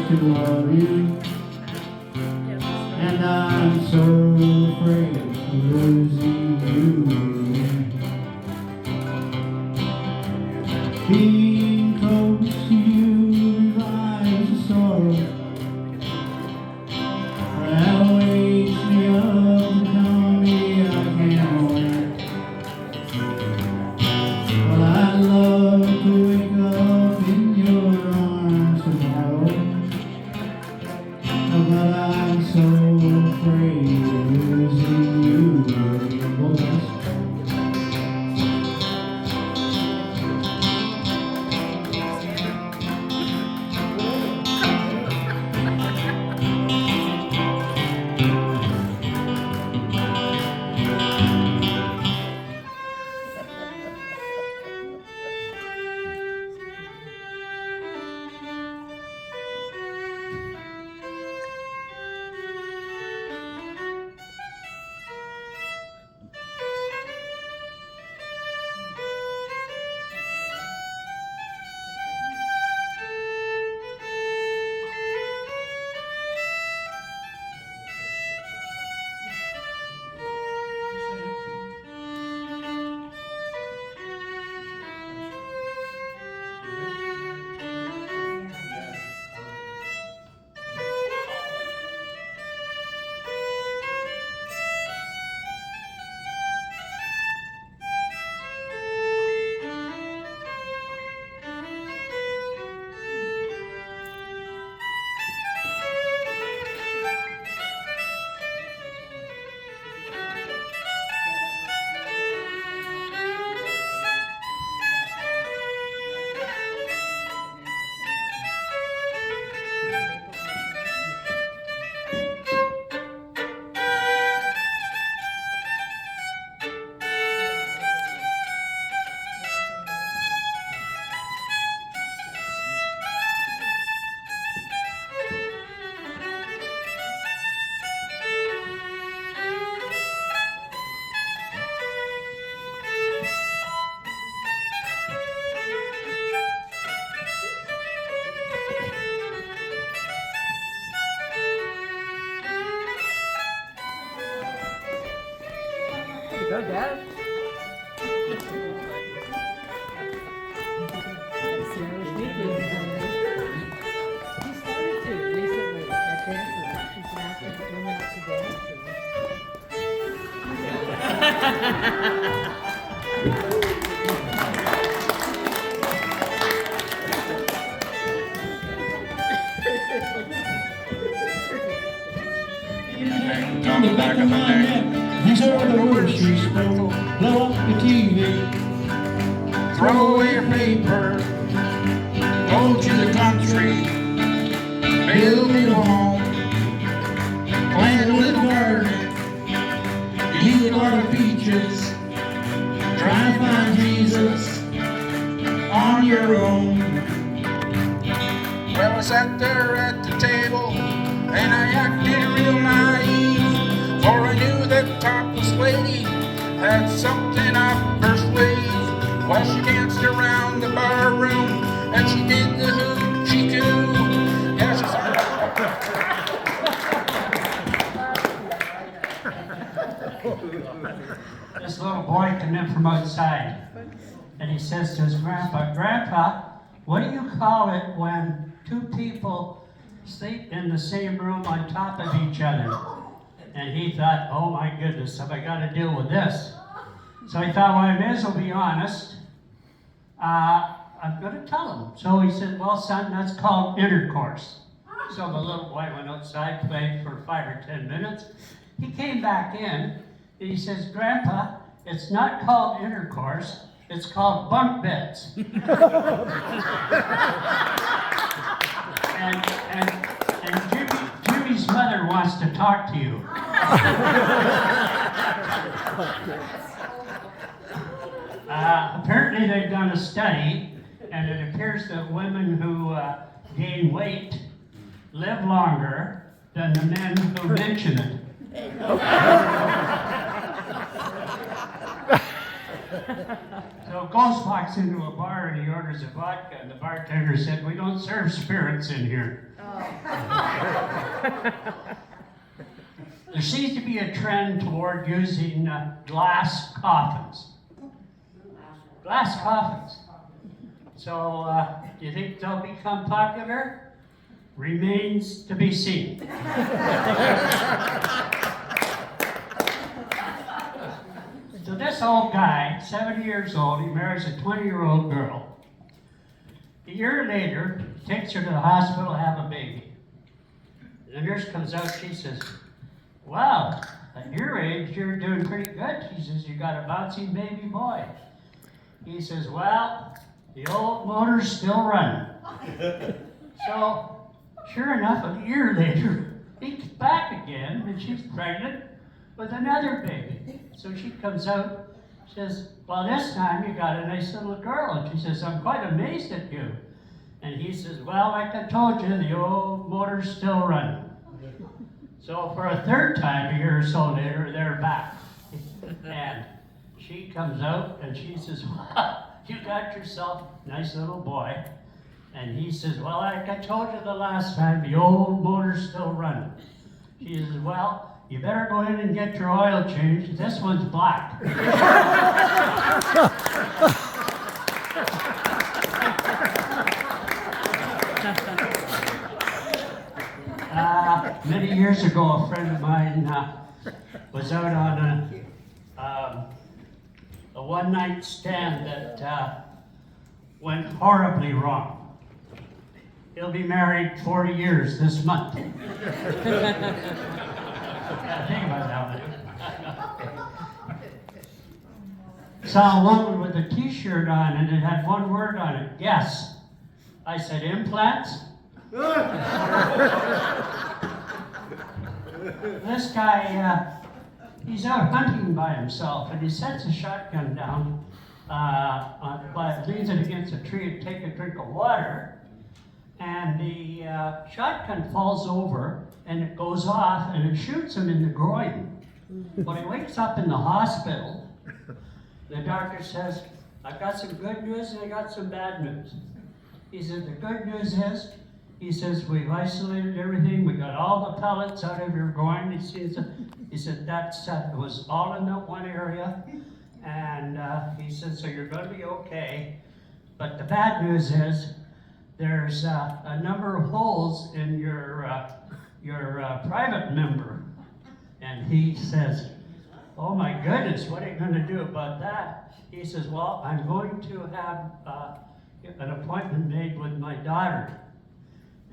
to love you, and I'm so afraid of losing you. Being close to you revives the sorrow that wakes me up to tell me I can't wait. Well, I'd love to wake up in your arms tomorrow, but I'm so afraid of losing you. Well, that's Go, Dad. on the back of my neck. These are the words she spoke. Blow up the TV, throw away your paper, go to the country, build me a home, plant a little garden, eat a lot of peaches, try and find Jesus on your own. Well, I sat there at the table and I acted real naive, for I knew that topless lady had something up her sleeve. While she danced around the bar room and she did the hoochie coo. Yeah, This little boy came in from outside, and he says to his grandpa, "Grandpa, what do you call it when two people sleep in the same room on top of each other?" And he thought, "Oh my goodness, have I got to deal with this?" So he thought, well, I may as well be honest. I'm going to tell him. So he said, "Well, son, that's called intercourse." So the little boy went outside, played for 5 or 10 minutes. He came back in, and he says, "Grandpa, it's not called intercourse, it's called bunk beds." and Jimmy's mother wants to talk to you. Apparently they've done a study, and it appears that women who gain weight live longer than the men who mention it. So Ghost walks into a bar and he orders a vodka, and the bartender said, "We don't serve spirits in here." There seems to be a trend toward using glass coffins. Glass coffins. So, do you think they'll become popular? Remains to be seen. So this old guy, 70 years old, he marries a 20-year-old girl. A year later, he takes her to the hospital to have a baby. The nurse comes out, she says, "Wow, at your age, you're doing pretty good." She says, "You got a bouncing baby boy." He says, "Well, the old motor's still running." So, sure enough, a year later, he's back again, and she's pregnant with another baby. So she comes out, says, "Well, this time you got a nice little girl." And she says, "I'm quite amazed at you." And he says, "Well, like I told you, the old motor's still running." So for a third time, a year or so later, they're back. And she comes out and she says, "Well, you got yourself a nice little boy." And he says, "Well, like I told you the last time, the old motor's still running." She says, "Well, you better go in and get your oil changed. This one's black." Many years ago, a friend of mine was out on a one-night stand that went horribly wrong. He'll be married 40 years this month. Think about that one. Saw a woman with a t-shirt on and it had one word on it, "Yes." I said, "Implants?" This guy, he's out hunting by himself, and he sets a shotgun down, leans it against a tree to take a drink of water, and the shotgun falls over, and it goes off, and it shoots him in the groin. When he wakes up in the hospital, the doctor says, "I've got some good news and I got some bad news." He said, "The good news is," he says, "we've isolated everything. We got all the pellets out of your groin." He said, "That's it was all in that one area." And he said, "So you're going to be okay. But the bad news is there's a number of holes in your private member." And he says, "Oh my goodness, what are you going to do about that?" He says, "Well, I'm going to have an appointment made with my daughter."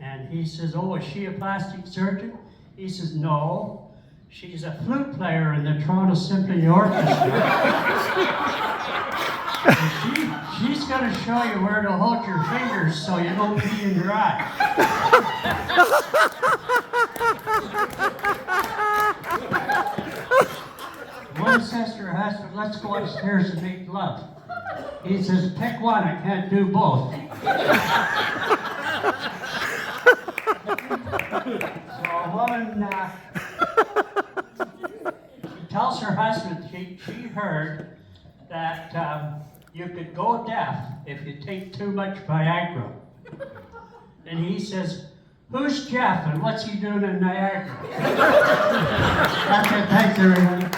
And he says, "Oh, is she a plastic surgeon?" He says, "No, she's a flute player in the Toronto Symphony Orchestra." She's going to show you where to hold your fingers so you don't pee in your eye. One says to her husband, "Let's go upstairs and make love." He says, "Pick one, I can't do both." So a woman, she tells her husband she heard that you could go deaf if you take too much Viagra. And he says, "Who's Jeff and what's he doing in Niagara?" That's it. Thanks, everyone.